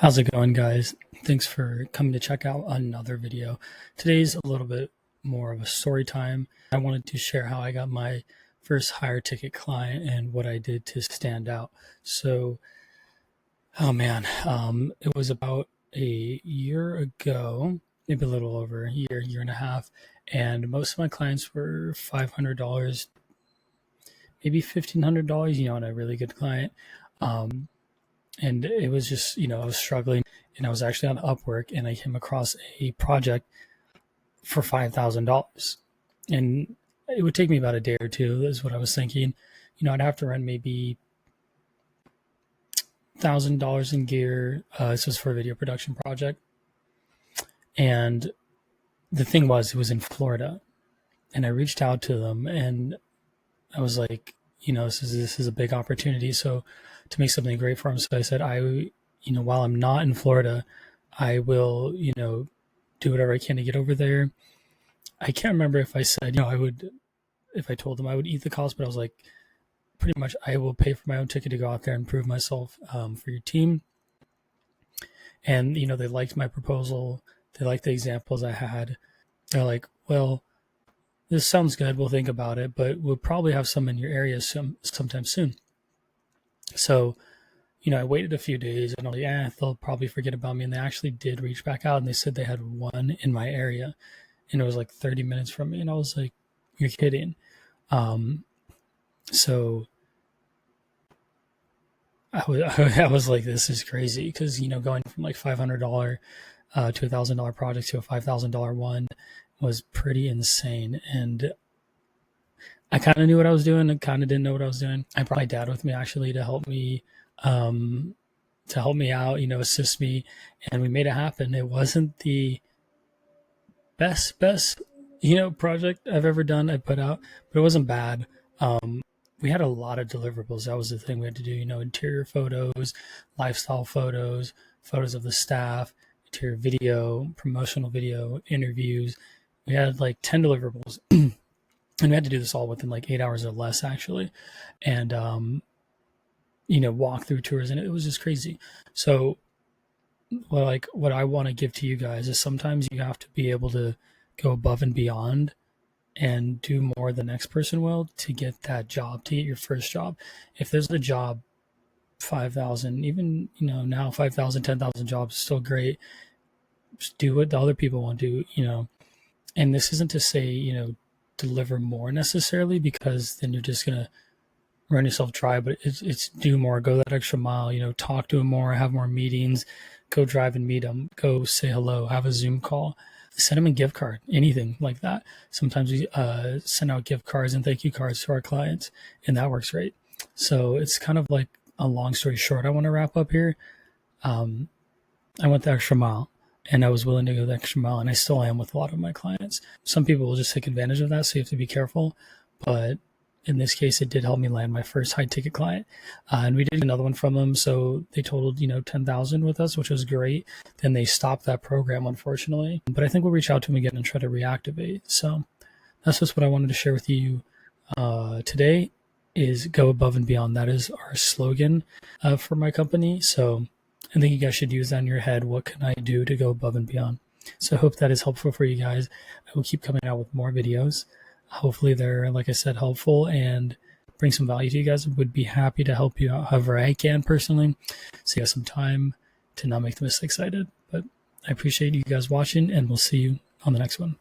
How's it going, guys? Thanks for coming to check out another video. Today's a little bit more of a story time. I wanted to share how I got my first higher ticket client and what I did to stand out. So, oh man, it was about a year ago, maybe a little over a year and a half, and most of my clients were $500, maybe $1,500, on a really good client. Um, and it was just, I was struggling, and I was actually on Upwork, and I came across a project for $5,000, and it would take me about a day or two, is what I was thinking. I'd have to rent maybe $1,000 in gear. This was for a video production project, and the thing was, it was in Florida, and I reached out to them, and I was like, this is a big opportunity. So to make something great for them. So I said, while I'm not in Florida, I will, do whatever I can to get over there. I can't remember if I said, if I told them I would eat the cost, but I was like, pretty much, I will pay for my own ticket to go out there and prove myself for your team. And, they liked my proposal. They liked the examples I had. They're like, well, this sounds good. We'll think about it, but we'll probably have some in your area sometime soon. So, I waited a few days, and I was like, they'll probably forget about me. And they actually did reach back out, and they said they had one in my area, and it was like 30 minutes from me. And I was like, you're kidding. So I was like, this is crazy, because, going from like $500 to $1,000 project to a $5,000 one was pretty insane. And I kind of knew what I was doing. I kind of didn't know what I was doing. I brought my dad with me, actually, to help me out, assist me, and we made it happen. It wasn't the best, project I've ever done, I put out, but it wasn't bad. We had a lot of deliverables. That was the thing we had to do, interior photos, lifestyle photos, photos of the staff, interior video, promotional video, interviews. We had like 10 deliverables. And we had to do this all within like 8 hours or less, actually. And, walk through tours, and it was just crazy. So what I want to give to you guys is sometimes you have to be able to go above and beyond and do more than the next person will to get that job, to get your first job. If there's a job, 5,000, even, now 5,000, 10,000 jobs is still great. Just do what the other people want to do, and this isn't to say, deliver more necessarily, because then you're just going to run yourself dry, but it's do more, go that extra mile, talk to them more, have more meetings, go drive and meet them, go say hello, have a Zoom call, send them a gift card, anything like that. Sometimes we send out gift cards and thank you cards to our clients, and that works great. So it's kind of like a long story short. I want to wrap up here. I went the extra mile, and I was willing to go the extra mile, and I still am with a lot of my clients. Some people will just take advantage of that, so you have to be careful. But in this case, it did help me land my first high ticket client, and we did another one from them. So they totaled, 10,000 with us, which was great. Then they stopped that program, unfortunately. But I think we'll reach out to them again and try to reactivate. So that's just what I wanted to share with you today. Is go above and beyond. That is our slogan for my company. So I think you guys should use that in your head. What can I do to go above and beyond? So I hope that is helpful for you guys. I will keep coming out with more videos. Hopefully they're, like I said, helpful and bring some value to you guys. I would be happy to help you out however I can personally. So you have some time to not make the mistakes I did. But I appreciate you guys watching, and we'll see you on the next one.